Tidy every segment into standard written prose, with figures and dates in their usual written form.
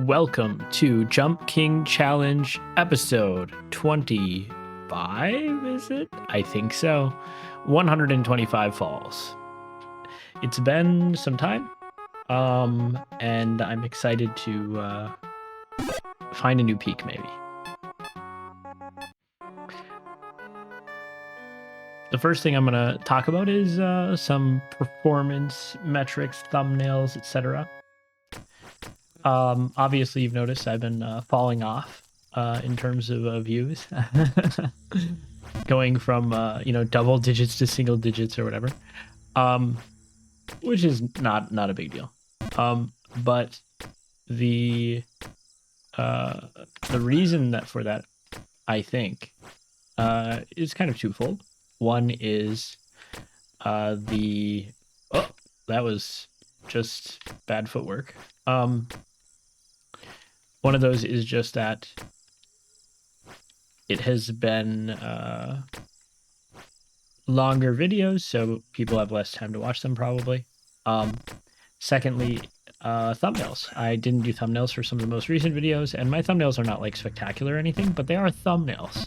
Welcome to Jump King Challenge episode 25, is it? I think so. 125 falls. It's been some time, and I'm excited to find a new peak, maybe. The first thing I'm going to talk about is some performance metrics, thumbnails, etc. Obviously, you've noticed I've been falling off in terms of views, going from double digits to single digits or whatever, which is not a big deal. But the reason for that, I think, is kind of twofold. One is that was just bad footwork. One of those is just that it has been longer videos, so people have less time to watch them probably. Secondly, thumbnails. I didn't do thumbnails for some of the most recent videos, and my thumbnails are not like spectacular or anything, but they are thumbnails.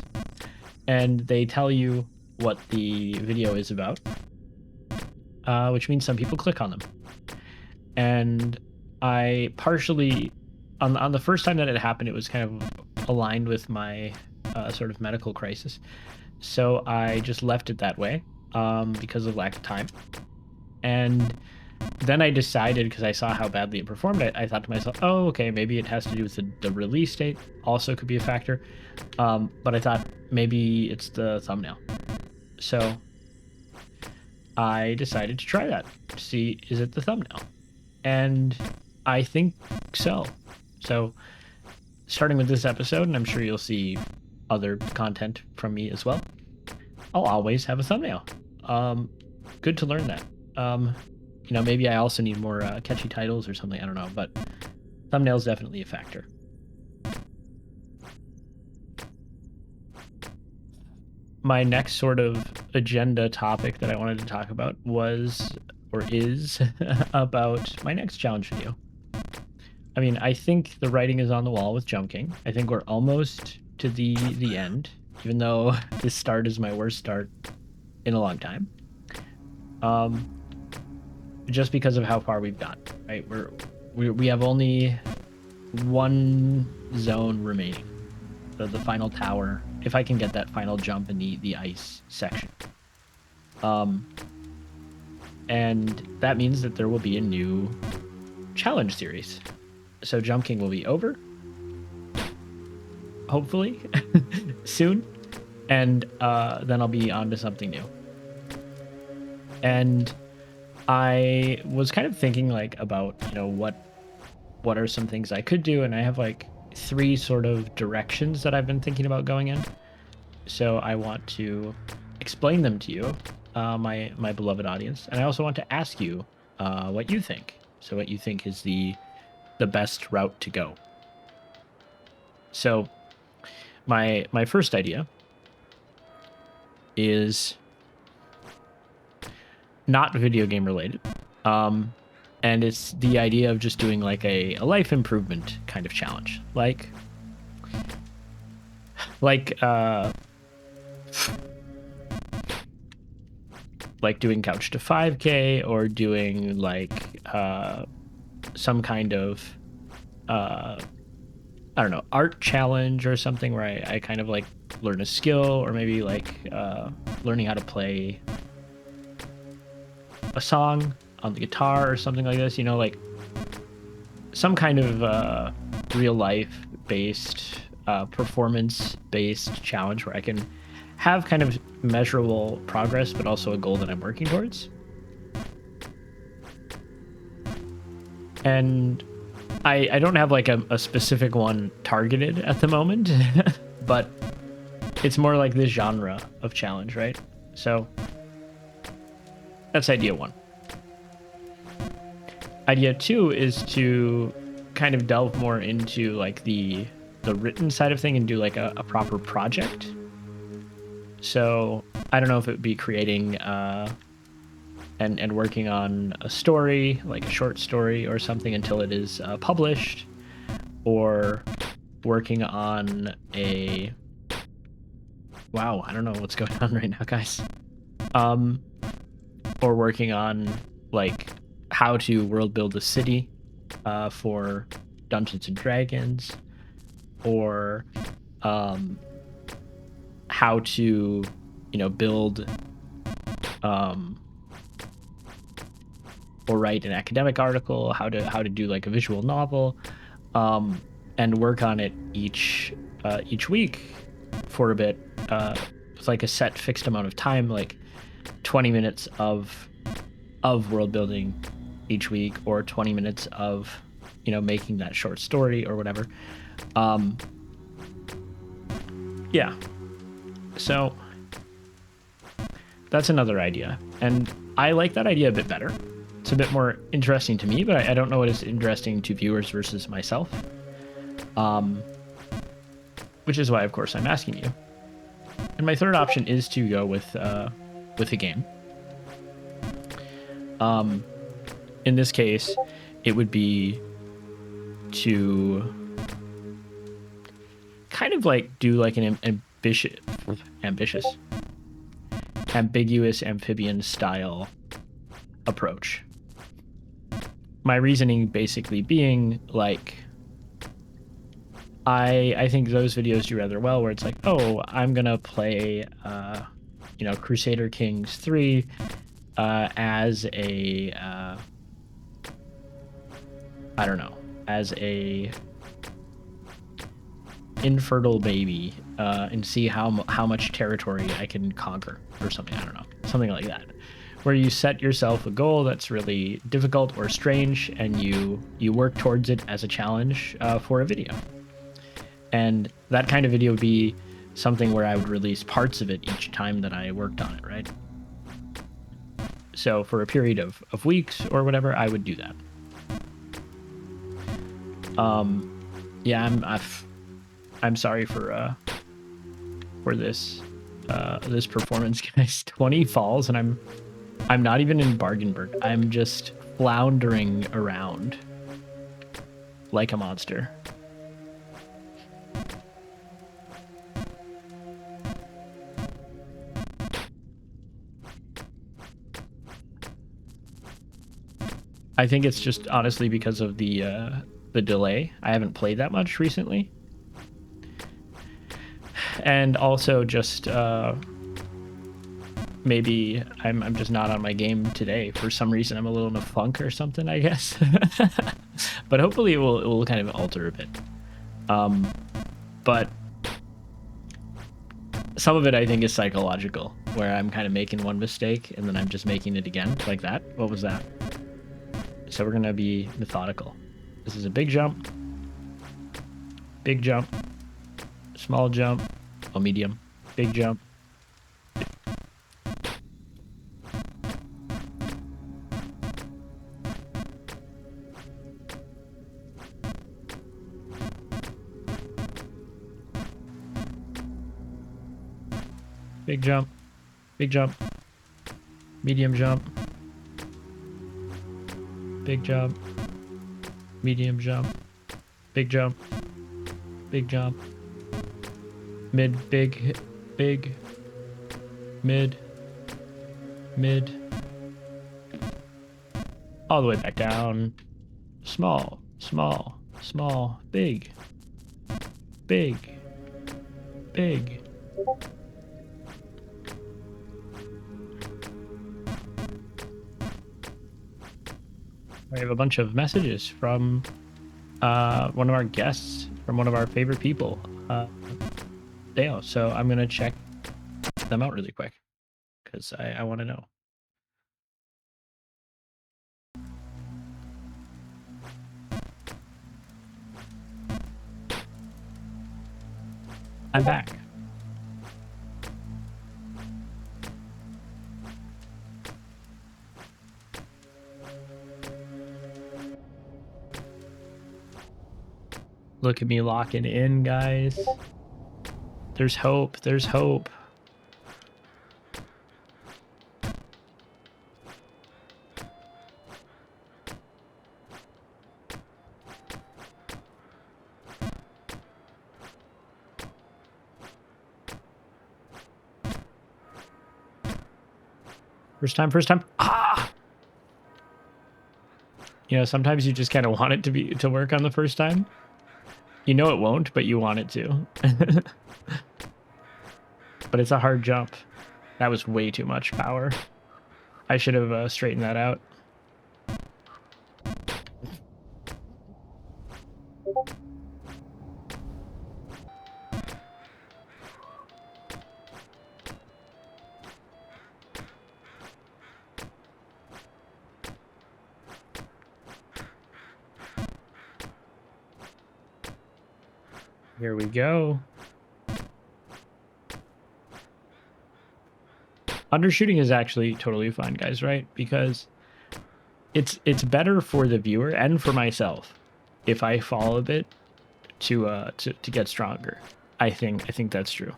And they tell you what the video is about, which means some people click on them. And I partially, on the first time that it happened, it was kind of aligned with my sort of medical crisis. So I just left it that way because of lack of time. And then I decided, because I saw how badly it performed, I thought to myself, oh, okay, maybe it has to do with the release date, also could be a factor. But I thought maybe it's the thumbnail. So I decided to try that, to see, is it the thumbnail? And I think so. So starting with this episode, and I'm sure you'll see other content from me as well, I'll always have a thumbnail. Good to learn that. Maybe I also need more catchy titles or something, I don't know, but thumbnail's definitely a factor. My next sort of agenda topic that I wanted to talk about is about my next challenge video. I mean, I think the writing is on the wall with Jump King. I think we're almost to the end, even though this start is my worst start in a long time. Just because of how far we've got, right? We have only one zone remaining, the final tower, if I can get that final jump in the ice section. And that means that there will be a new challenge series. So Jump King will be over, hopefully, soon. And then I'll be on to something new. And I was kind of thinking about, what are some things I could do. And I have three sort of directions that I've been thinking about going in. So I want to explain them to you, my beloved audience. And I also want to ask you what you think. So what you think is the best route to go. So my first idea is not video game related. And it's the idea of just doing a life improvement kind of challenge. Like doing couch to 5K, or doing some kind of I don't know, art challenge or something where I kind of learn a skill, or maybe learning how to play a song on the guitar or something like this, some kind of real life based performance based challenge where I can have kind of measurable progress, but also a goal that I'm working towards. And I don't have a specific one targeted at the moment, but it's more like this genre of challenge, right? So that's idea one. Idea two is to kind of delve more into the written side of thing and do a proper project. So I don't know if it would be creating and working on a story, like a short story or something, until it is published, or working on a... Wow, I don't know what's going on right now, guys. Or working on like how to world build a city for Dungeons and Dragons, or how to, build or write an academic article, how to do like a visual novel, and work on it each week for a bit, with like a set fixed amount of time, like 20 minutes of world building each week, or 20 minutes of making that short story or whatever. Yeah, so that's another idea, and I like that idea a bit better. It's a bit more interesting to me, but I don't know what is interesting to viewers versus myself, which is why, of course, I'm asking you. And my third option is to go with a game. In this case, it would be to kind of like do like an ambiguous amphibian style approach. My reasoning basically being like, I think those videos do rather well where it's like, oh, I'm gonna play Crusader Kings 3 as a I don't know, as a infertile baby, and see how much territory I can conquer or something. I don't know, something like that, where you set yourself a goal that's really difficult or strange, and you work towards it as a challenge for a video. And that kind of video would be something where I would release parts of it each time that I worked on it, right? So for a period of weeks or whatever, I would do that. Yeah, I'm sorry for this this performance, guys. 20 falls, and I'm not even in Bargainburg. I'm just floundering around like a monster. I think it's just honestly because of the delay. I haven't played that much recently. And also just maybe I'm just not on my game today. For some reason, I'm a little in a funk or something, I guess. But hopefully it will kind of alter a bit. But some of it I think is psychological, where I'm kind of making one mistake and then I'm just making it again, like that. What was that? So we're gonna be methodical. This is a big jump, small jump, medium, big jump. Big jump, medium jump, big jump, medium jump, big jump, mid, big, mid, all the way back down, small, big. I have a bunch of messages from one of our guests, from one of our favorite people, Dale. So I'm gonna check them out really quick because I want to know. I'm back. Look at me locking in, guys. There's hope. There's hope. First time. Ah! You know, sometimes you just kind of want it to work on the first time. You know it won't, but you want it to. But it's a hard jump. That was way too much power. I should have straightened that out. Here we go. Undershooting is actually totally fine, guys, right? Because it's better for the viewer and for myself if I fall a bit to get stronger. I think that's true.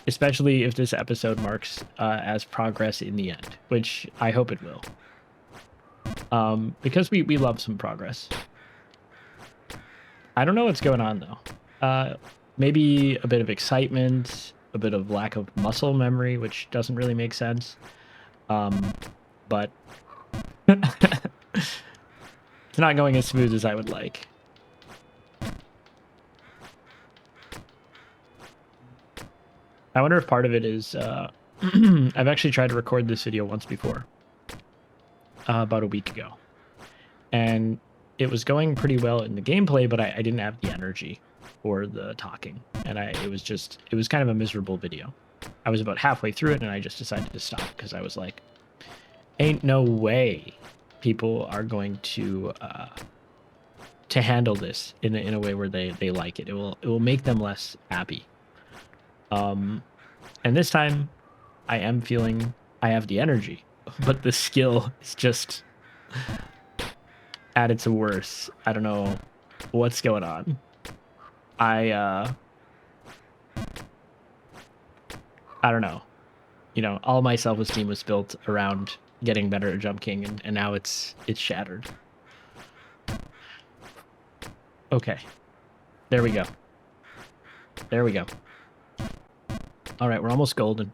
Especially if this episode marks as progress in the end, which I hope it will. Because we love some progress. I don't know what's going on though. Maybe a bit of excitement, a bit of lack of muscle memory, which doesn't really make sense. But it's not going as smooth as I would like. I wonder if part of it is I've actually tried to record this video once before, about a week ago, and it was going pretty well in the gameplay, but I didn't have the energy or the talking, and it was kind of a miserable video. I was about halfway through it, and I just decided to stop because I was like, ain't no way people are going to handle this in a way where they like it. It will make them less happy. And this time I am feeling I have the energy, but the skill is just at its worst. I don't know what's going on. I don't know. You know, all my self-esteem was built around getting better at Jump King, and now it's shattered. Okay. There we go. There we go. All right, we're almost golden.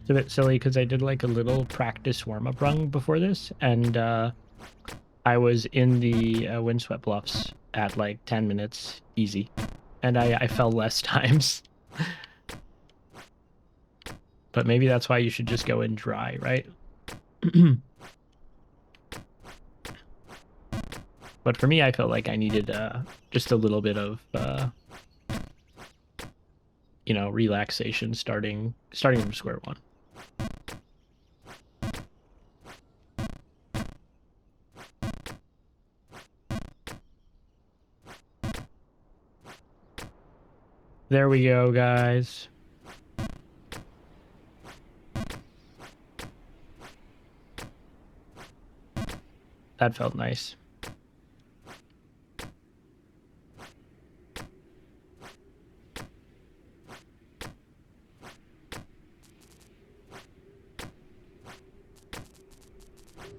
It's a bit silly because I did like a little practice warm-up run before this, and I was in the Windswept Bluffs at like 10 minutes easy, and I fell less times. But maybe that's why you should just go in dry, right? But for me, I felt like I needed just a little bit of you know, relaxation starting from square one. There we go, guys. That felt nice.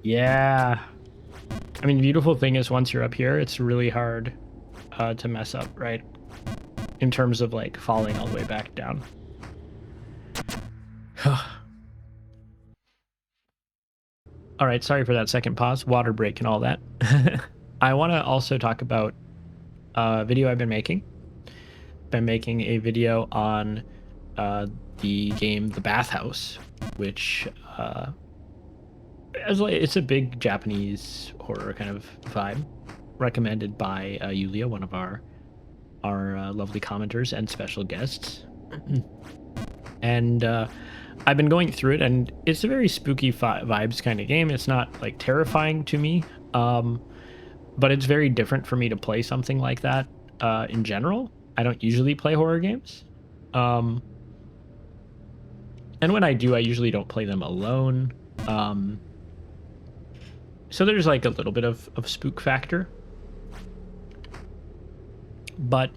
Yeah. I mean, the beautiful thing is once you're up here, it's really hard to mess up, right? In terms of like falling all the way back down. All right, sorry for that second pause, water break and all that. I want to also talk about a video I've been making. Been making a video on the game The Bathhouse, which it's a big Japanese horror kind of vibe, recommended by Yulia, one of our lovely commenters and special guests. And I've been going through it, and it's a very spooky vibes kind of game. It's not like terrifying to me, but it's very different for me to play something like that in general. I don't usually play horror games, and when I do, I usually don't play them alone. So there's like a little bit of spook factor, but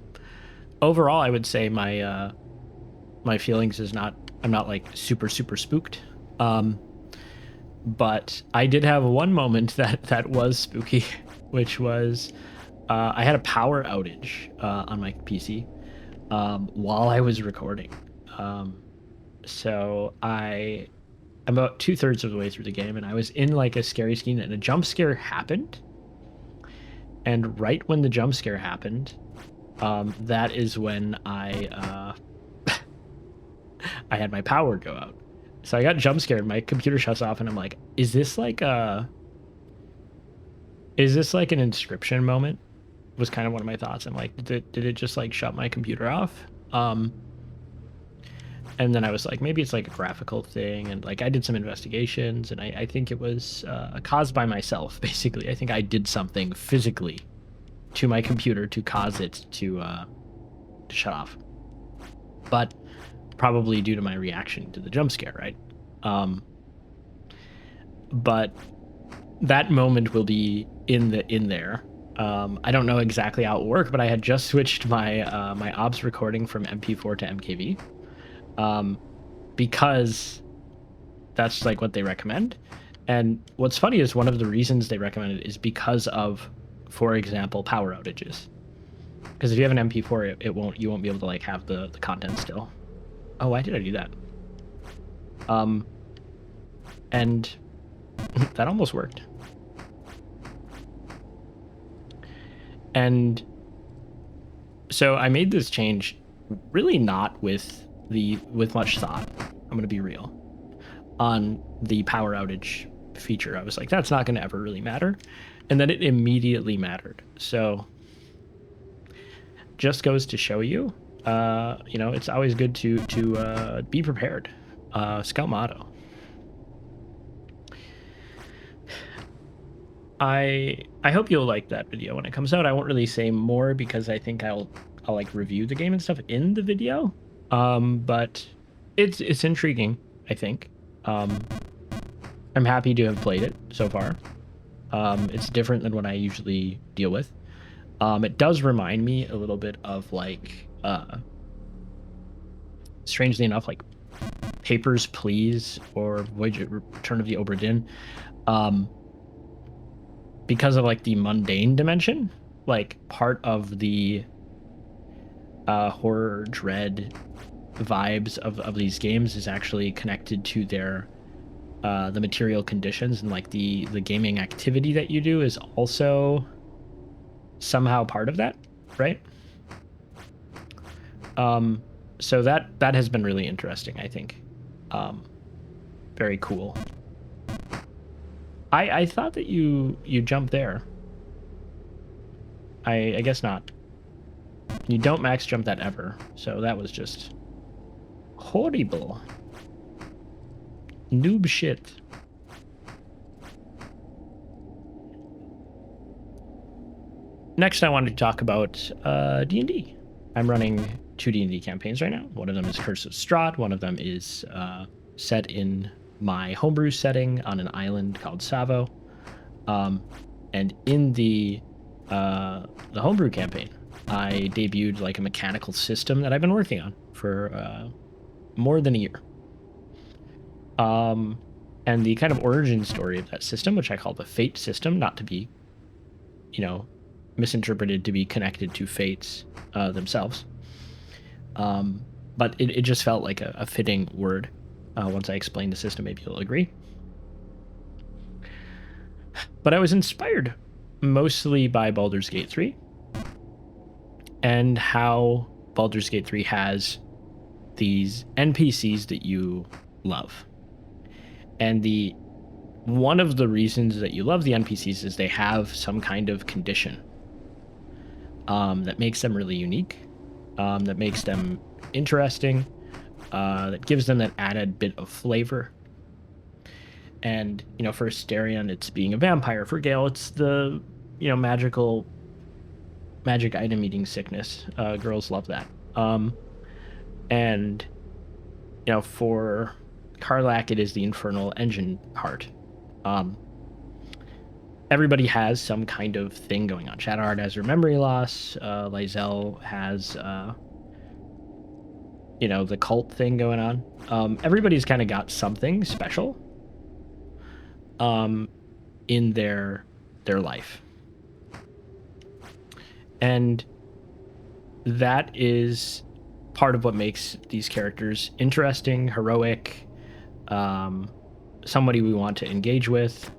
overall, I would say my feelings is not, I'm not like super spooked. But I did have one moment that was spooky, which was I had a power outage on my PC while I was recording. So I'm about 2/3 of the way through the game, and I was in like a scary scene, and a jump scare happened. And right when the jump scare happened, that is when I had my power go out. So I got jump scared. My computer shuts off, and I'm like, "Is this like an Inscription moment?" Was kind of one of my thoughts. I'm like, did it just like shut my computer off? And then I was like, maybe it's like a graphical thing, and like I did some investigations, and I think it was caused by myself. Basically, I think I did something physically to my computer to cause it to shut off. But probably due to my reaction to the jump scare, right? But that moment will be in there. I don't know exactly how it will work, but I had just switched my my OBS recording from MP4 to MKV, because that's like what they recommend. And what's funny is one of the reasons they recommend it is because of, for example, power outages. Because if you have an MP4, you won't be able to like have the content still. Oh, why did I do that? And that almost worked. And so I made this change really not with much thought. I'm going to be real. On the power outage feature, I was like, that's not going to ever really matter. And then it immediately mattered. So just goes to show you, you know, it's always good to be prepared. Scout motto. I hope you'll like that video when it comes out. I won't really say more because I think I'll like review the game and stuff in the video. But it's intriguing, I think. I'm happy to have played it so far. It's different than what I usually deal with. It does remind me a little bit of like strangely enough, like Papers, Please or Voyage Return of the Obra Dinn. Because of like the mundane dimension, like part of the horror dread vibes of these games is actually connected to their the material conditions, and like the gaming activity that you do is also somehow part of that, right? So that has been really interesting, I think. Very cool. I thought that you jumped there. I guess not. You don't max jump that ever, so that was just horrible. Noob shit. Next, I wanted to talk about D&D. I'm running 2 D&D campaigns right now. One of them is Curse of Strahd. One of them is set in my homebrew setting on an island called Savo. And in the homebrew campaign, I debuted like a mechanical system that I've been working on for more than a year. And the kind of origin story of that system, which I call the Fate system, not to be, you know, misinterpreted to be connected to fates themselves. But it just felt like a fitting word. Once I explain the system, maybe you'll agree. But I was inspired mostly by Baldur's Gate 3 and how Baldur's Gate 3 has these NPCs that you love. And one of the reasons that you love the NPCs is they have some kind of condition that makes them really unique, that makes them interesting, that gives them that added bit of flavor. And, you know, for Astarion, it's being a vampire. For Gale, it's the, you know, magic item eating sickness. Girls love that. And, you know, for Karlach, it is the infernal engine part. everybody has some kind of thing going on. Shadowheart has her memory loss. Lae'zel has, the cult thing going on. Everybody's kind of got something special in their life. And that is part of what makes these characters interesting, heroic, somebody we want to engage with,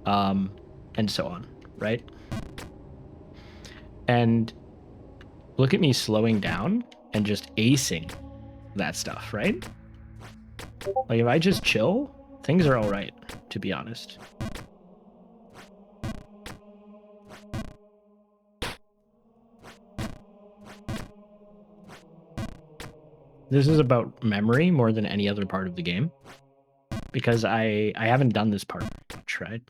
and so on, right? And look at me slowing down and just acing that stuff, right? Like, if I just chill, things are all right, to be honest. This is about memory more than any other part of the game, because I haven't done this part much, right?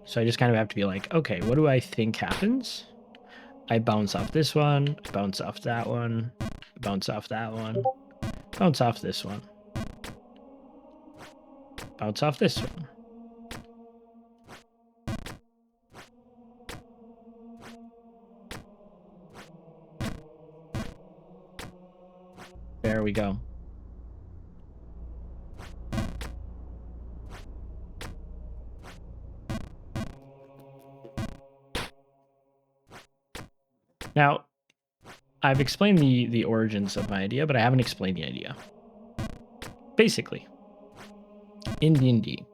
So I just kind of have to be like, okay, what do I think happens? I bounce off this one, I bounce off that one, bounce off that one, bounce off this one, bounce off this one. There we go. Now, I've explained the origins of my idea, but I haven't explained the idea. Basically, in D&D,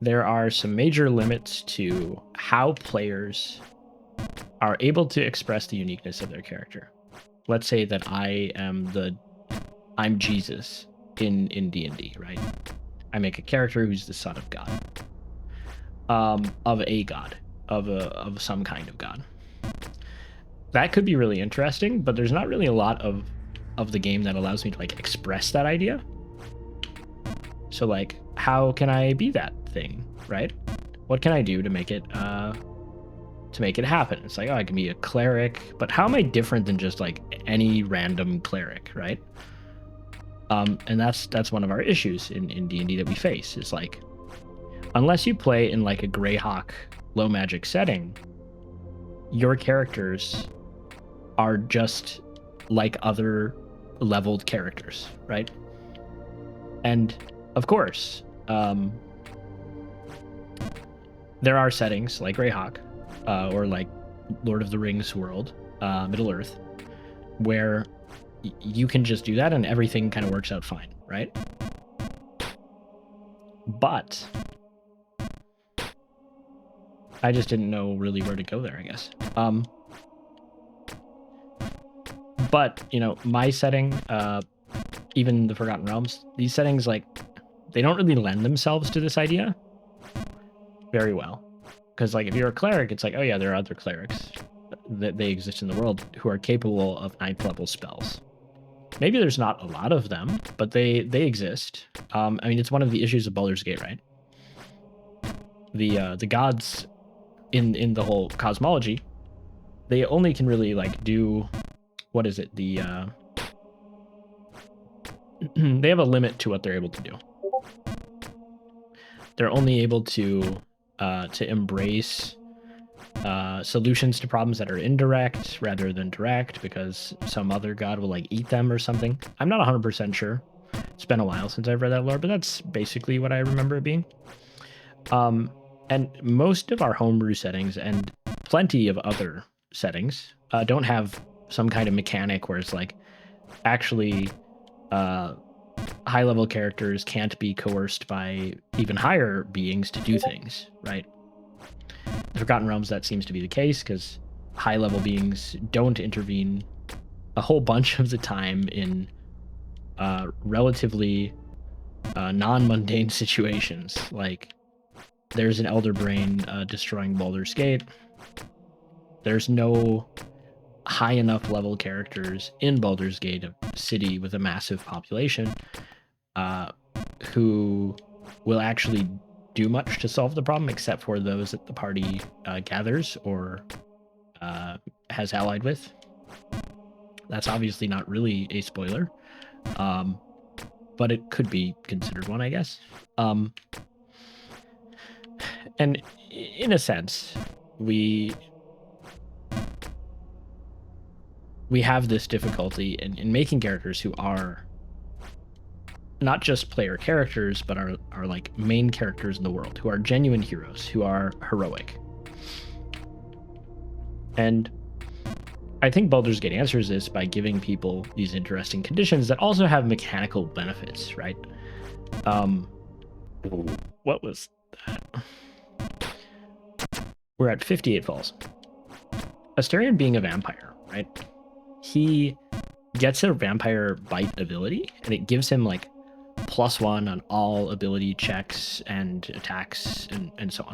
there are some major limits to how players are able to express the uniqueness of their character. Let's say that I'm Jesus in D&D, right? I make a character who's the son of God, of a god, of some kind of god. That could be really interesting, but there's not really a lot of the game that allows me to like express that idea. So like, how can I be that thing, right? What can I do to make it happen? It's like, oh, I can be a cleric, but how am I different than just like any random cleric, right? And that's one of our issues in D&D that we face, is like, unless you play in like a Greyhawk low magic setting, your characters are just like other leveled characters, right? And of course, there are settings like Greyhawk, or like Lord of the Rings world, Middle Earth, where you can just do that and everything kind of works out fine, right? But I just didn't know really where to go there, I guess. But, my setting, even the Forgotten Realms, these settings, like, they don't really lend themselves to this idea very well. Because, like, if you're a cleric, it's like, oh yeah, there are other clerics that they exist in the world who are capable of 9th level spells. Maybe there's not a lot of them, but they exist. I mean, it's one of the issues of Baldur's Gate, right? The gods in the whole cosmology, they only can really like do, what is it? The they have a limit to what they're able to do. They're only able to embrace solutions to problems that are indirect rather than direct, because some other god will like eat them or something. I'm not 100% sure. It's been a while since I've read that lore, but that's basically what I remember it being. And most of our homebrew settings and plenty of other settings don't have some kind of mechanic where it's like, actually, high-level characters can't be coerced by even higher beings to do things, right? The Forgotten Realms, that seems to be the case, because high-level beings don't intervene a whole bunch of the time in relatively non-mundane situations. Like, there's an Elder Brain destroying Baldur's Gate. There's no high enough level characters in Baldur's Gate, a city with a massive population, who will actually do much to solve the problem, except for those that the party gathers or has allied with. That's obviously not really a spoiler, but it could be considered one, I guess. and in a sense, we have this difficulty in making characters who are not just player characters, but are like main characters in the world, who are genuine heroes, who are heroic. And I think Baldur's Gate answers this by giving people these interesting conditions that also have mechanical benefits, right? What was that? We're at 58 Falls. Astarion being a vampire, right? He gets a vampire bite ability, and it gives him like +1 on all ability checks and attacks and so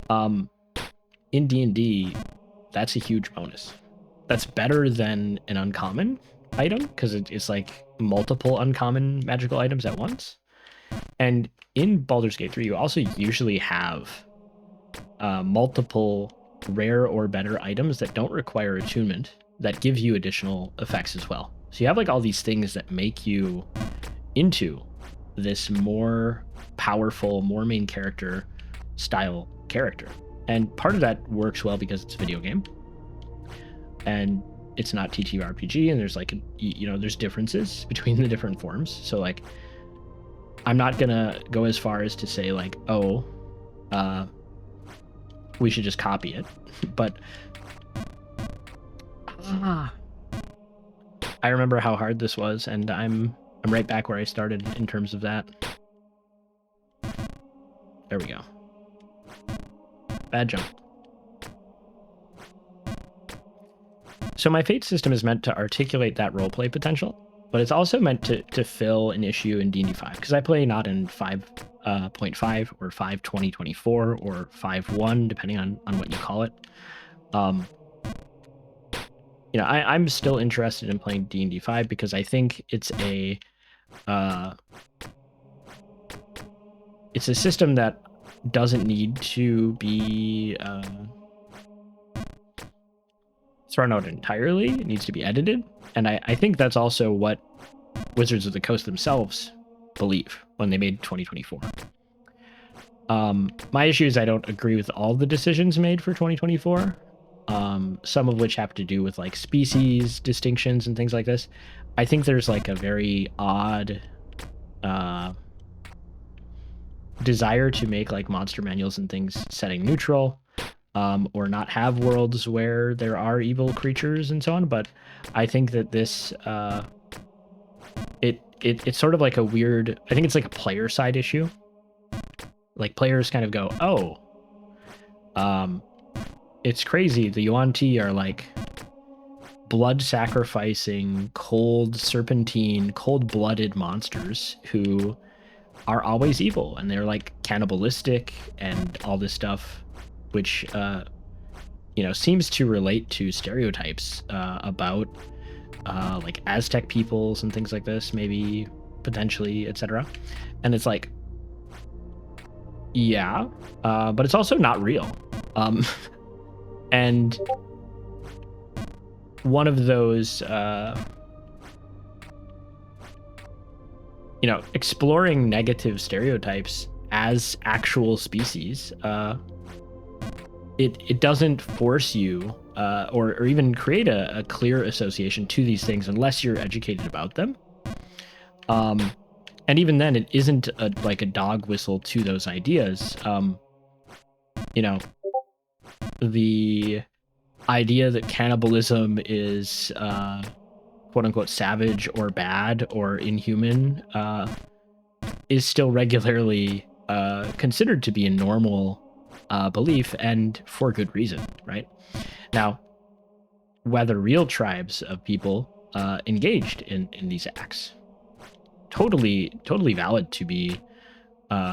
on. In D&D, that's a huge bonus. That's better than an uncommon item because it's like multiple uncommon magical items at once. And in Baldur's Gate 3, you also usually have multiple rare or better items that don't require attunement that give you additional effects as well. So you have like all these things that make you into this more powerful, more main character style character. And part of that works well because it's a video game and it's not TTRPG, and there's like, there's differences between the different forms. So like, I'm not gonna go as far as to say like, we should just copy it, but I remember how hard this was, and I'm right back where I started in terms of that. There we go. Bad jump. So my fate system is meant to articulate that roleplay potential, but it's also meant to fill an issue in D&D 5, because I play not in 5.5 or 5.20.24 or 5.1, depending on what you call it. I'm still interested in playing D&D 5 because I think it's a system that doesn't need to be thrown out entirely. It needs to be edited. And I think that's also what Wizards of the Coast themselves believe when they made 2024. My issue is I don't agree with all the decisions made for 2024. Some of which have to do with like species distinctions and things like this. I think there's like a very odd desire to make like monster manuals and things setting neutral, or not have worlds where there are evil creatures and so on. But I think that this it's sort of like a weird, I think it's like a player side issue. Like players kind of go, it's crazy. The Yuan-Ti are like blood sacrificing, cold serpentine, cold-blooded monsters who are always evil, and they're like cannibalistic and all this stuff, which seems to relate to stereotypes about like Aztec peoples and things like this, maybe potentially, etc. And it's like, yeah, but it's also not real. And one of those, exploring negative stereotypes as actual species, it doesn't force you or even create a clear association to these things unless you're educated about them. And even then, it isn't like a dog whistle to those ideas. The idea that cannibalism is quote unquote savage or bad or inhuman is still regularly considered to be a normal belief, and for good reason, right? Now, whether real tribes of people engaged in these acts, totally valid to be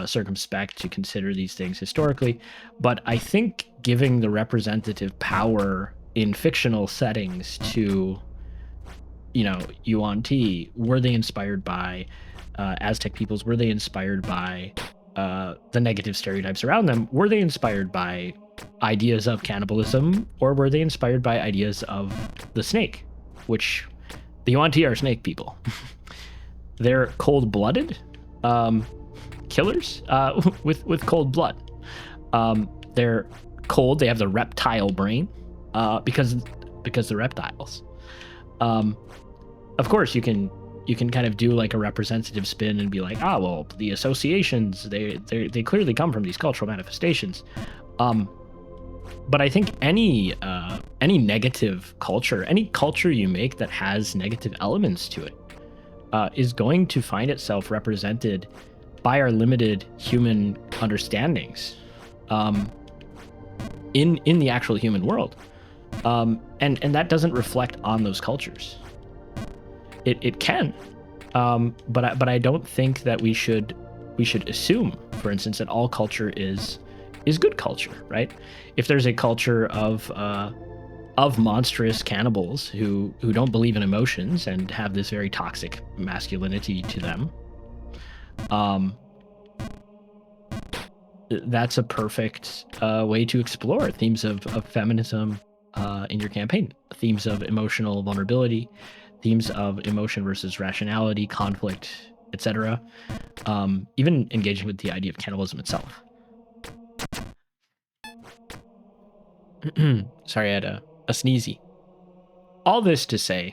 circumspect, to consider these things historically. But I think giving the representative power in fictional settings to, Yuan-Ti, were they inspired by Aztec peoples? Were they inspired by the negative stereotypes around them? Were they inspired by ideas of cannibalism, or were they inspired by ideas of the snake, which the Yuan-Ti are snake people? They're cold-blooded killers with cold blood. They're cold. They have the reptile brain, because the reptiles. Of course, you can kind of do like a representative spin and be like, well, the associations they clearly come from these cultural manifestations. But I think any negative culture, any culture you make that has negative elements to it, is going to find itself represented by our limited human understandings, in the actual human world, and that doesn't reflect on those cultures. It can, but I don't think that we should assume, for instance, that all culture is good culture, right? If there's a culture of monstrous cannibals who don't believe in emotions and have this very toxic masculinity to them, that's a perfect way to explore themes of feminism in your campaign, themes of emotional vulnerability, themes of emotion versus rationality, conflict, etc. Even engaging with the idea of cannibalism itself. Sorry, I had a sneezy. All this to say,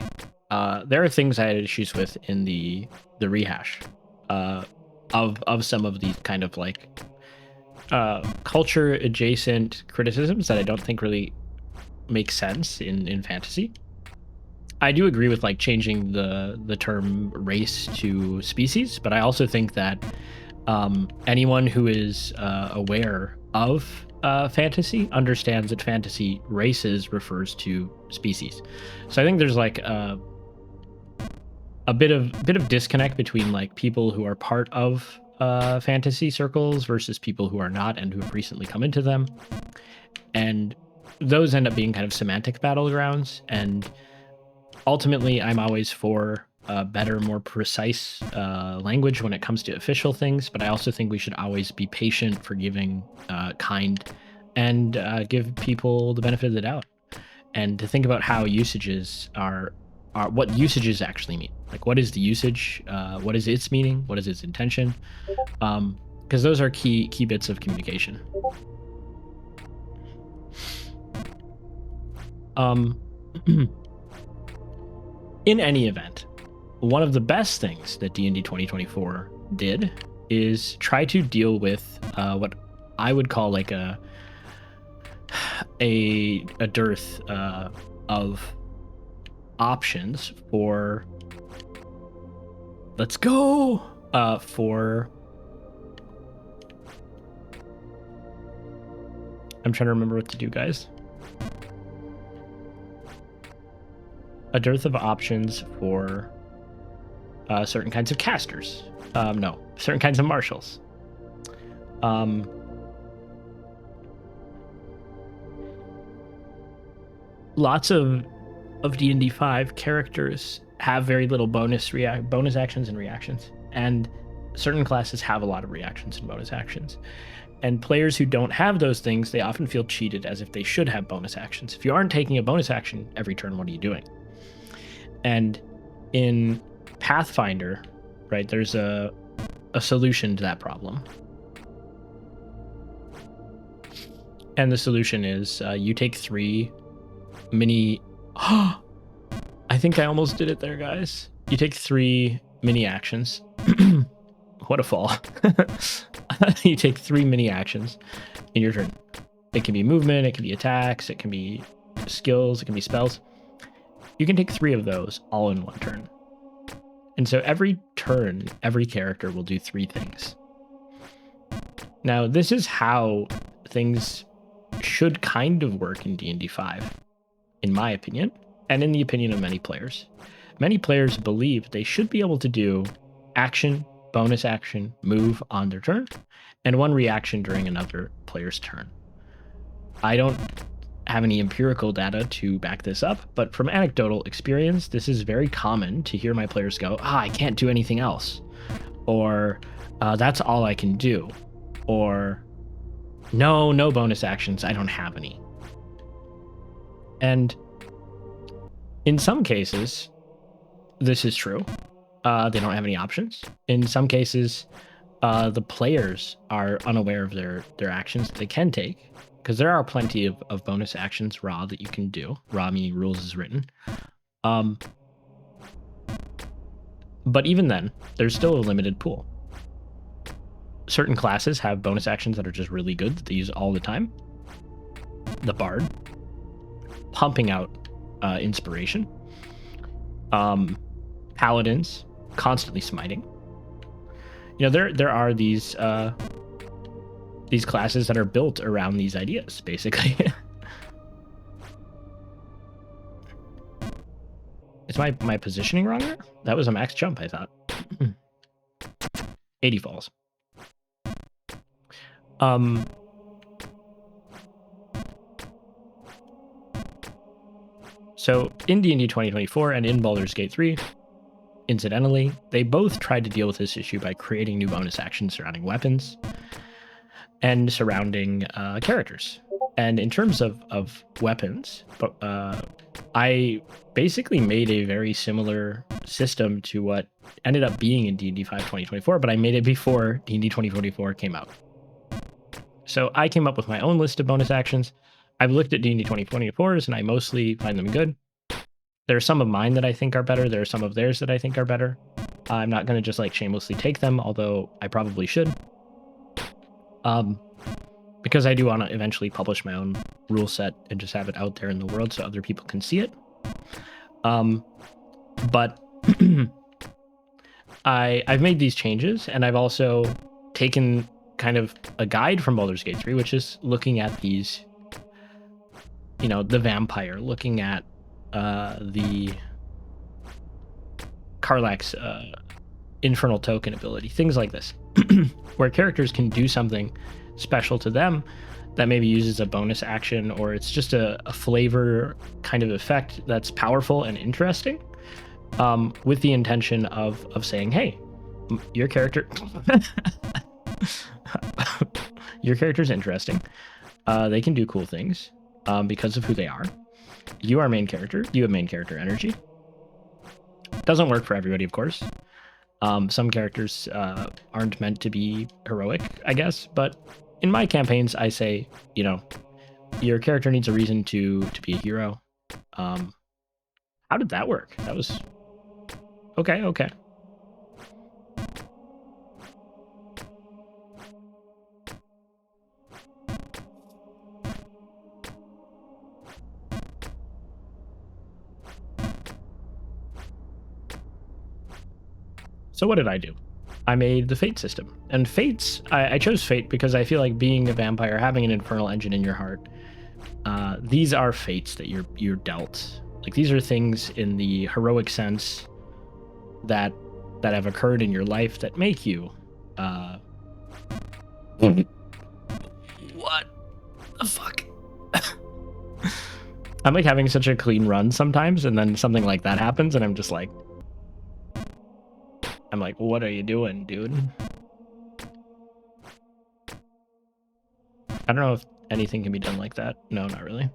there are things I had issues with in the rehash of some of these kind of like culture adjacent criticisms that I don't think really make sense in fantasy. I do agree with like changing the term race to species, but I also think that anyone who is aware of fantasy understands that fantasy races refers to species. So I think there's like a bit of disconnect between like people who are part of fantasy circles versus people who are not and who have recently come into them, and those end up being kind of semantic battlegrounds. And ultimately, I'm always for better, more precise language when it comes to official things, but I also think we should always be patient, forgiving, kind, and give people the benefit of the doubt, and to think about how usages are what usages actually mean. Like, what is the usage? What is its meaning? What is its intention? Because those are key bits of communication. In any event, one of the best things that D&D 2024 did is try to deal with what I would call like a dearth of options for I'm trying to remember what to do, guys. A dearth of options for certain kinds of casters. No, certain kinds of marshals. Lots of D&D 5 characters have very little bonus actions and reactions, and certain classes have a lot of reactions and bonus actions. And players who don't have those things, they often feel cheated, as if they should have bonus actions. If you aren't taking a bonus action every turn, what are you doing? And in Pathfinder, right, there's a solution to that problem. And the solution is you take 3 mini... I think I almost did it there, guys. You take 3 mini actions. What a fall. You take 3 mini actions in your turn. It can be movement, it can be attacks, it can be skills, it can be spells. You can take 3 of those all in one turn. And so every turn, every character will do 3 things. Now, this is how things should kind of work in D&D 5, in my opinion, and in the opinion of many players. Many players believe they should be able to do action, bonus action, move on their turn, and 1 reaction during another player's turn. I don't have any empirical data to back this up, but from anecdotal experience, this is very common to hear my players go, I can't do anything else, or that's all I can do, or no bonus actions, I don't have any. And in some cases, this is true. They don't have any options. In some cases, the players are unaware of their actions that they can take, because there are plenty of bonus actions raw that you can do. Raw meaning rules is written. But even then, there's still a limited pool. Certain classes have bonus actions that are just really good that they use all the time. The Bard, pumping out inspiration. Paladins, constantly smiting. You know, there are these classes that are built around these ideas, basically. Is my positioning wrong there? That was a max jump, I thought. 80 falls. So in D&D 2024 and in Baldur's Gate 3, incidentally, they both tried to deal with this issue by creating new bonus actions surrounding weapons and surrounding characters. And in terms of weapons, I basically made a very similar system to what ended up being in D&D 5 2024, but I made it before D&D 2024 came out. So I came up with my own list of bonus actions. I've looked at D&D 2024s, and I mostly find them good. There are some of mine that I think are better. There are some of theirs that I think are better. I'm not going to just like shamelessly take them, although I probably should. Because I do want to eventually publish my own rule set and just have it out there in the world so other people can see it. But I've made these changes, and I've also taken kind of a guide from Baldur's Gate 3, which is looking at these, you know, the vampire, looking at the Karlach's infernal token ability, things like this, where characters can do something special to them that maybe uses a bonus action, or it's just a flavor kind of effect that's powerful and interesting, with the intention of saying, hey, your character your character's interesting. They can do cool things because of who they are. You are main character. You have main character energy. Doesn't work for everybody, of course. Some characters aren't meant to be heroic, I guess. But in my campaigns, I say, you know, your character needs a reason to be a hero. How did that work? That was okay. So what did I do? I made the Fate system. And Fates, I chose Fate because I feel like being a vampire, having an infernal engine in your heart, these are fates that you're dealt. Like, these are things in the heroic sense that have occurred in your life that make you what the fuck? I'm like having such a clean run sometimes, and then something like that happens, and I'm like, what are you doing, dude? I don't know if anything can be done like that. No, not really.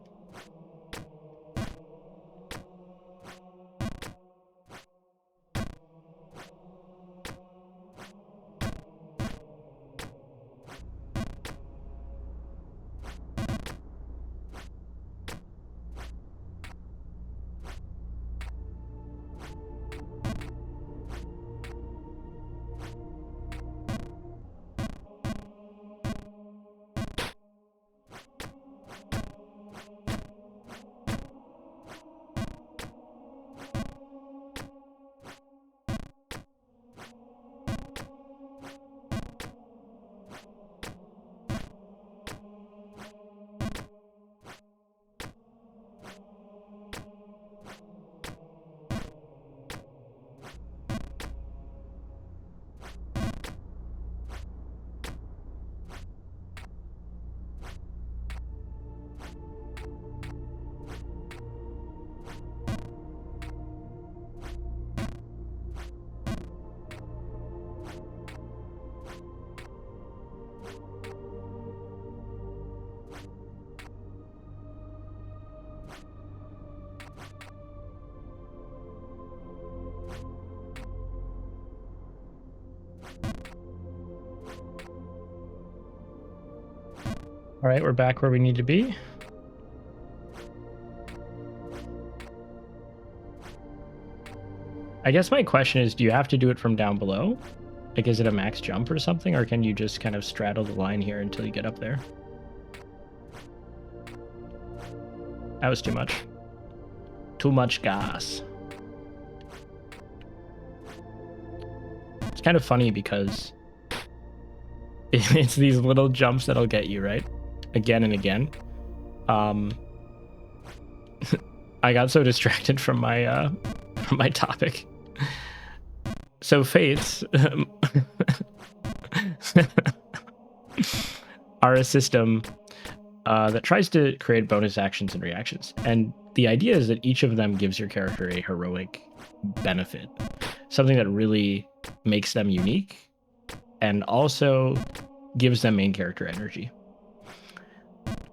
All right, we're back where we need to be. I guess my question is, do you have to do it from down below? Like, is it a max jump or something? Or can you just kind of straddle the line here until you get up there? That was too much. Too much gas. It's kind of funny because it's these little jumps that'll get you, right? Again and again. I got so distracted from my topic. So fates are a system that tries to create bonus actions and reactions. And the idea is that each of them gives your character a heroic benefit, something that really makes them unique and also gives them main character energy.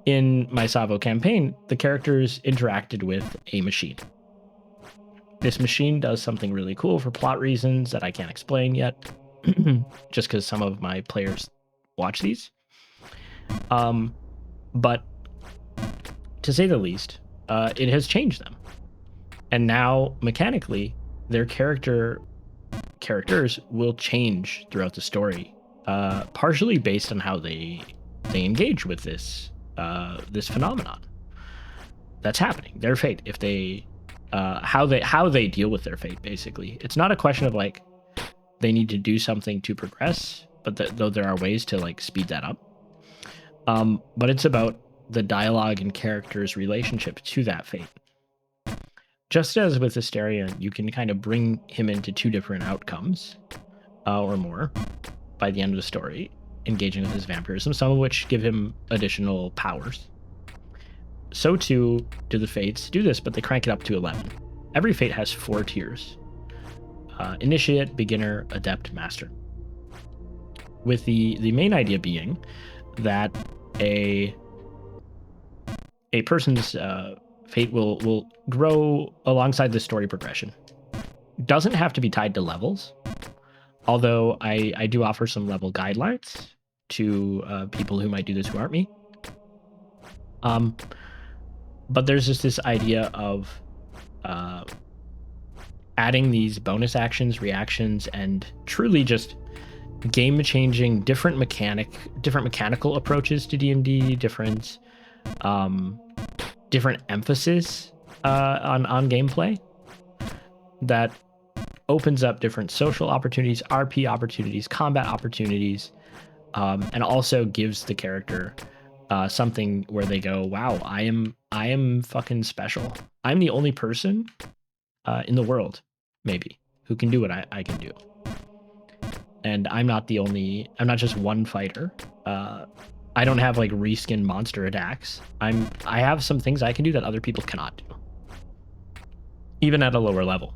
In my Savo campaign, the characters interacted with a machine. This machine does something really cool for plot reasons that I can't explain yet, just because some of my players watch these. But to say the least, it has changed them. And now, mechanically, their characters will change throughout the story, partially based on how they engage with this phenomenon that's happening. Their fate, if they how they deal with their fate, basically. It's not a question of like they need to do something to progress, but though there are ways to like speed that up. But it's about the dialogue and characters' relationship to that fate. Just as with Astarion, you can kind of bring him into two different outcomes or more by the end of the story, engaging with his vampirism, some of which give him additional powers. So too do the fates do this, but they crank it up to 11. Every fate has 4 tiers. Initiate, beginner, adept, master. With the main idea being that a person's fate will grow alongside the story progression. Doesn't have to be tied to levels, although I do offer some level guidelines to people who might do this who aren't me. But there's just this idea of adding these bonus actions, reactions, and truly just game-changing different mechanical approaches to D&D, different emphasis on gameplay that opens up different social opportunities, RP opportunities, combat opportunities, and also gives the character something where they go, wow, I am fucking special. I'm the only person in the world, maybe, who can do what I can do. And I'm not just one fighter. I don't have like reskin monster attacks. I have some things I can do that other people cannot do, even at a lower level.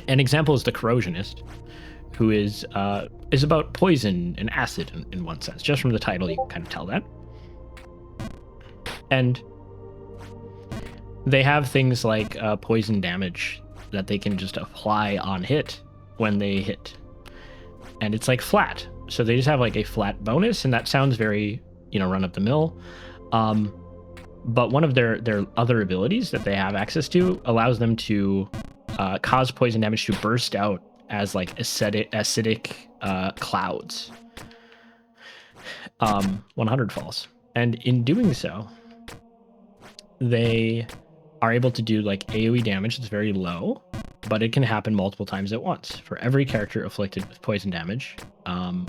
An example is the Corrosionist, who is about poison and acid in one sense. Just from the title, you can kind of tell that. And they have things like poison damage that they can just apply on hit when they hit. And it's like flat. So they just have like a flat bonus, and that sounds very, run of the mill. But one of their other abilities that they have access to allows them to cause poison damage to burst out as like acidic clouds. 100 falls. And in doing so, they are able to do like AoE damage that's very low, but it can happen multiple times at once for every character afflicted with poison damage,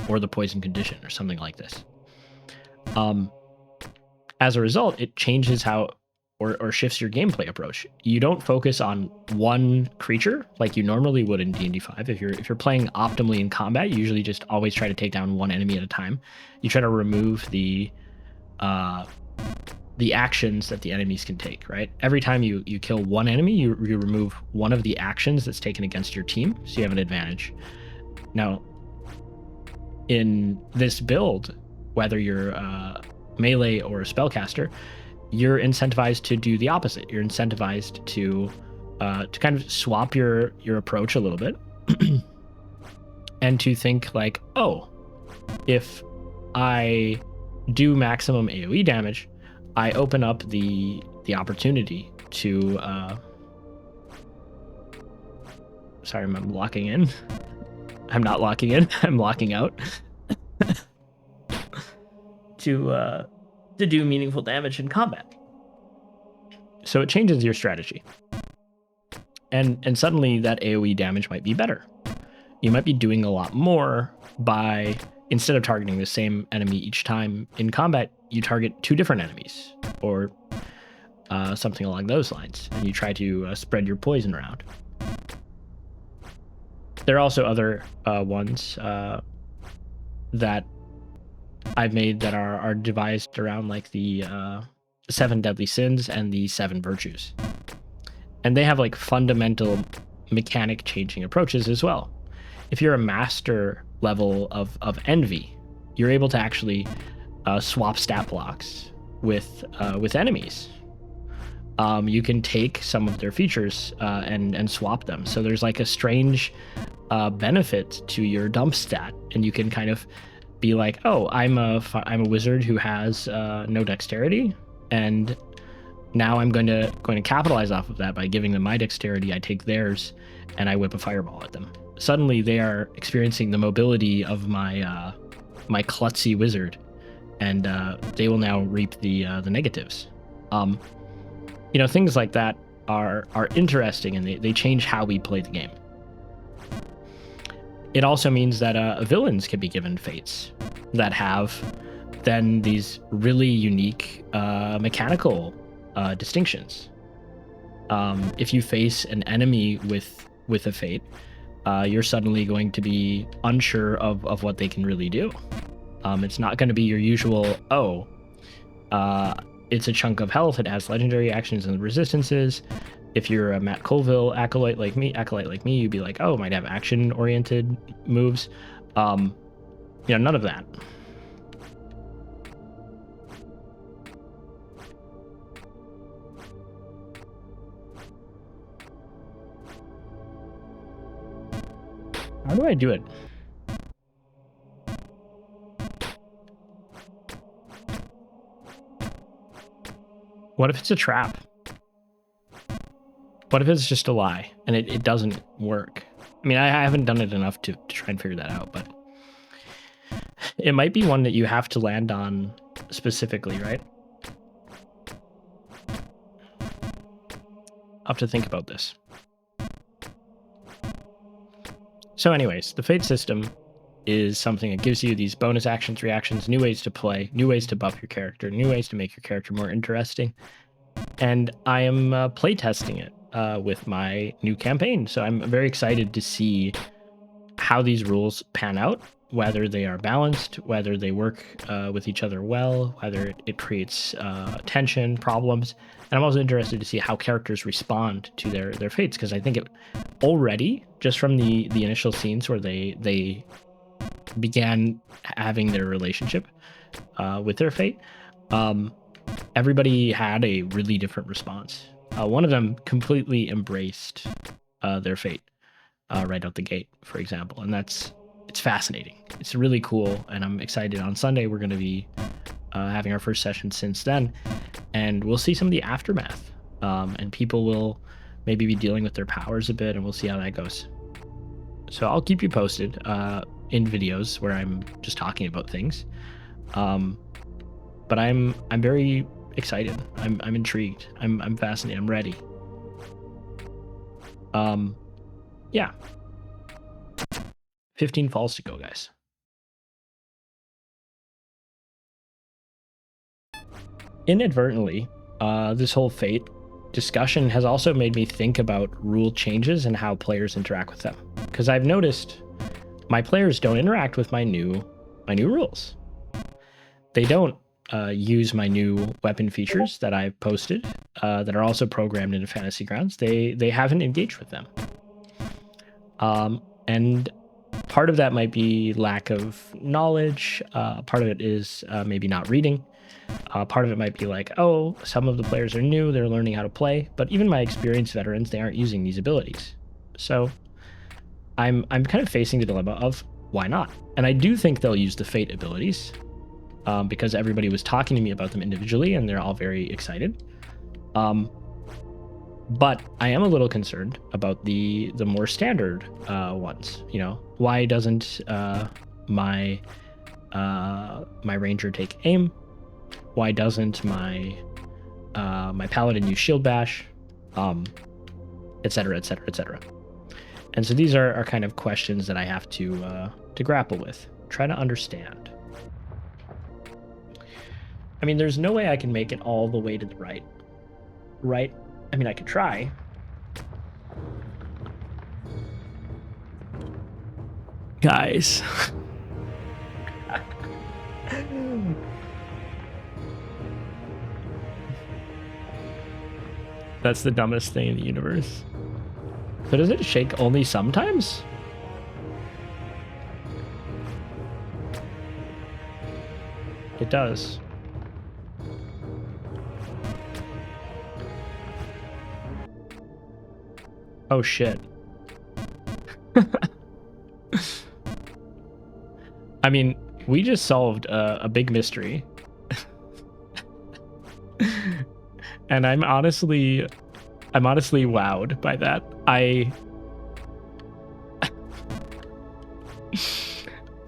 or the poison condition or something like this. As a result, it changes how or shifts your gameplay approach. You don't focus on one creature like you normally would in D&D 5. If you're playing optimally in combat, you usually just always try to take down one enemy at a time. You try to remove the actions that the enemies can take, right? Every time you kill one enemy, you remove one of the actions that's taken against your team, so you have an advantage. Now, in this build, whether you're melee or a spellcaster, you're incentivized to do the opposite. You're incentivized to kind of swap your approach a little bit and to think like, oh, if I do maximum AoE damage, I open up the opportunity to sorry, I'm locking in. I'm not locking in. I'm locking out. to do meaningful damage in combat. So it changes your strategy. And suddenly that AoE damage might be better. You might be doing a lot more by, instead of targeting the same enemy each time in combat, you target 2 different enemies, or something along those lines, and you try to spread your poison around. There are also other ones that I've made that are devised around, like the 7 deadly sins and the 7 virtues. And they have like fundamental mechanic changing approaches as well. If you're a master level of envy, you're able to actually swap stat blocks with enemies. You can take some of their features and swap them. So there's like a strange benefit to your dump stat, and you can kind of be like, oh, I'm a wizard who has no dexterity, and now I'm going to capitalize off of that by giving them my dexterity. I take theirs, and I whip a fireball at them. Suddenly, they are experiencing the mobility of my my klutzy wizard, and they will now reap the negatives. You know, things like that are interesting, and they change how we play the game. It also means that villains can be given fates that have then these really unique mechanical distinctions. If you face an enemy with a fate, you're suddenly going to be unsure of what they can really do. It's not going to be your usual, it's a chunk of health, it has legendary actions and resistances. If you're a Matt Colville acolyte like me, you'd be like, oh, it might have action-oriented moves. You know, none of that. How do I do it? What if it's a trap? What if it's just a lie and it doesn't work? I mean, I haven't done it enough to try and figure that out, but it might be one that you have to land on specifically, right? I'll have to think about this. So anyways, the fate system is something that gives you these bonus actions, reactions, new ways to play, new ways to buff your character, new ways to make your character more interesting. And I am playtesting it with my new campaign. So I'm very excited to see how these rules pan out, whether they are balanced, whether they work with each other well, whether it creates tension, problems. And I'm also interested to see how characters respond to their fates, because I think it already, just from the initial scenes where they began having their relationship with their fate, everybody had a really different response. One of them completely embraced their fate right out the gate, for example, and it's fascinating. It's really cool, and I'm excited. On Sunday, we're going to be having our first session since then, and we'll see some of the aftermath, and people will maybe be dealing with their powers a bit, and we'll see how that goes. So I'll keep you posted in videos where I'm just talking about things. But I'm very excited. I'm intrigued. I'm fascinated. I'm ready. Yeah. 15 falls to go, guys. Inadvertently, this whole fate discussion has also made me think about rule changes and how players interact with them. Because I've noticed my players don't interact with my new rules. They don't use my new weapon features that I've posted that are also programmed into Fantasy Grounds. They haven't engaged with them. And part of that might be lack of knowledge. Part of it is maybe not reading. Part of it might be like, oh, some of the players are new, they're learning how to play. But even my experienced veterans, they aren't using these abilities. So I'm kind of facing the dilemma of why not? And I do think they'll use the fate abilities. because everybody was talking to me about them individually, and they're all very excited. But I am a little concerned about the more standard ones. You know, why doesn't my ranger take aim? Why doesn't my paladin use shield bash? Etc. Etc. Etc. And so these are kind of questions that I have to grapple with, try to understand. I mean, there's no way I can make it all the way to the right. Right? I mean, I could try. Guys. That's the dumbest thing in the universe. So does it shake only sometimes? It does. Oh shit. I mean, we just solved a big mystery. And I'm honestly wowed by that. I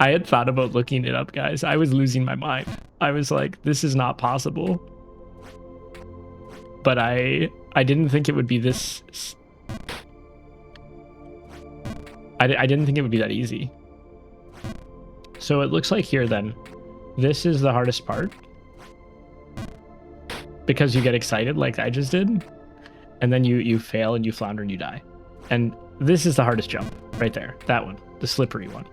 had thought about looking it up, guys. I was losing my mind. I was like, this is not possible. But I didn't think it would be this. I didn't think it would be that easy. So it looks like here then, this is the hardest part. Because you get excited like I just did. And then you fail and you flounder and you die. And this is the hardest jump right there. That one, the slippery one.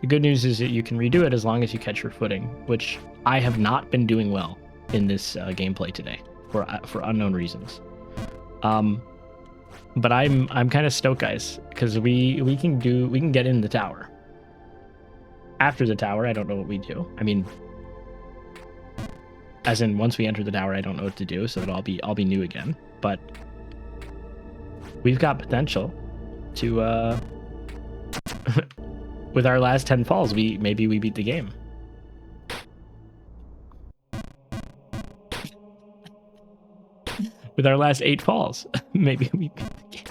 The good news is that you can redo it as long as you catch your footing, which I have not been doing well in this gameplay today for unknown reasons. But I'm kind of stoked, guys, because we can get in the tower. After the tower, I don't know what we do. I mean, as in once we enter the tower, I don't know what to do, so I'll be new again. But we've got potential to with our last 10 falls, maybe we beat the game. With our last 8 falls, maybe we beat the game.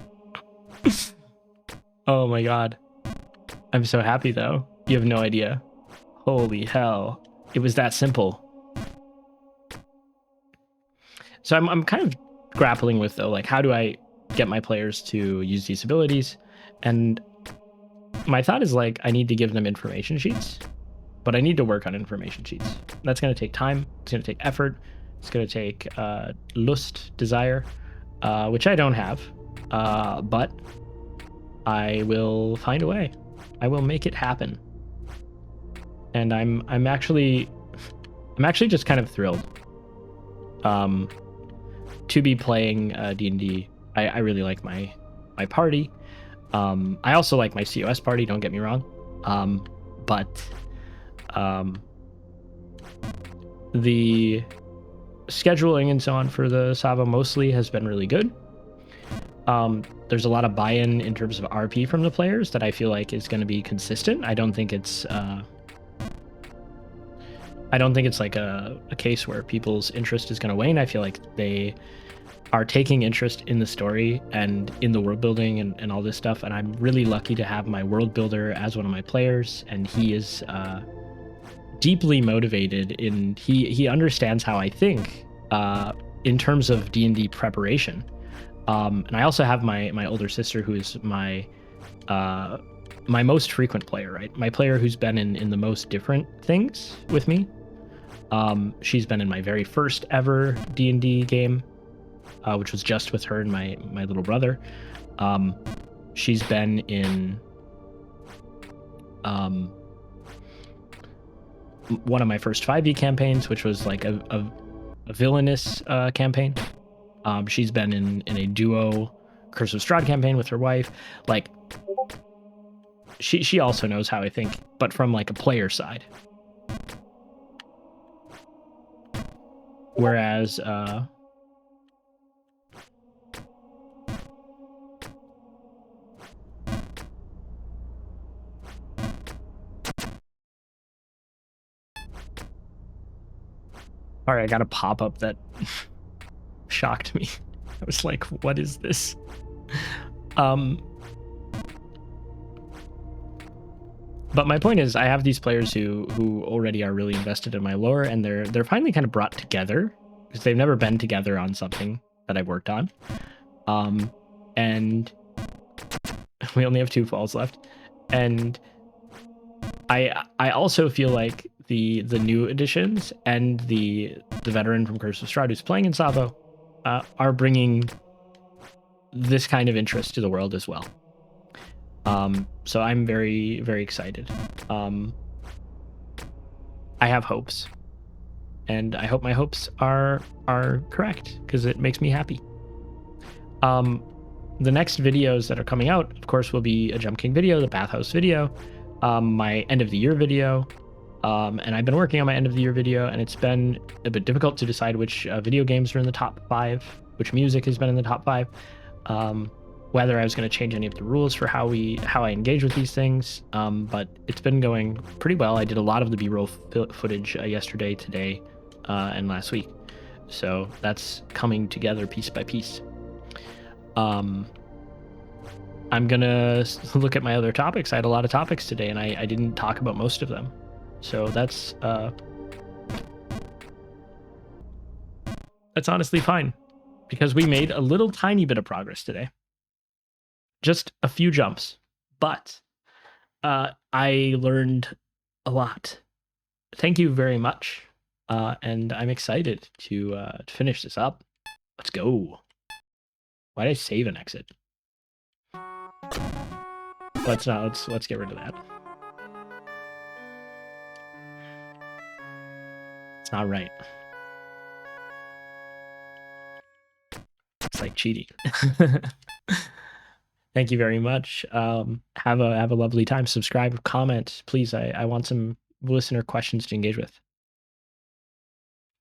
Oh my god. I'm so happy though. You have no idea. Holy hell. It was that simple. So I'm kind of grappling with though, like, how do I get my players to use these abilities? And my thought is like, I need to give them information sheets, but I need to work on information sheets. That's going to take time. It's going to take effort. It's going to take lust, desire, which I don't have, but I will find a way. I will make it happen. And I'm actually just kind of thrilled to be playing D&D. I really like my party. I also like my COS party, don't get me wrong. But the scheduling and so on for the Sava mostly has been really good. There's a lot of buy-in in terms of RP from the players that I feel like is going to be consistent. I don't think it's like a case where people's interest is going to wane. I feel like they are taking interest in the story and in the world building and all this stuff. And I'm really lucky to have my world builder as one of my players. And he is deeply motivated he understands how I think in terms of D&D preparation. And I also have my older sister, who is my most frequent player, right? My player who's been in the most different things with me. She's been in my very first ever D&D game, which was just with her and my little brother. She's been in one of my first 5e campaigns, which was like a villainous campaign. She's been in a duo Curse of Strahd campaign with her wife. Like, she also knows how I think, but from like a player side. Whereas All right, I got a pop-up that shocked me. I was like, what is this? But my point is, I have these players who already are really invested in my lore, and they're finally kind of brought together because they've never been together on something that I've worked on. And we only have 2 falls left, and I also feel like the new additions and the veteran from Curse of Strahd who's playing in Savo are bringing this kind of interest to the world as well. So I'm very, very excited. I have hopes, and I hope my hopes are correct because it makes me happy. The next videos that are coming out, of course, will be a Jump King video, the Bathhouse video, my end of the year video, and I've been working on my end of the year video, and it's been a bit difficult to decide which video games are in the top 5, which music has been in the top 5, whether I was going to change any of the rules for how I engage with these things, but it's been going pretty well. I did a lot of the B-roll footage yesterday, today, and last week, so that's coming together piece by piece. I'm gonna look at my other topics. I had a lot of topics today, and I didn't talk about most of them, so that's honestly fine, because we made a little tiny bit of progress today, just a few jumps, but I learned a lot. Thank you very much, and I'm excited to finish this up. Let's go. Why did I save and exit? Let's get rid of that. It's not right. It's like cheating. Thank you very much. Have a lovely time. Subscribe, comment, please. I want some listener questions to engage with.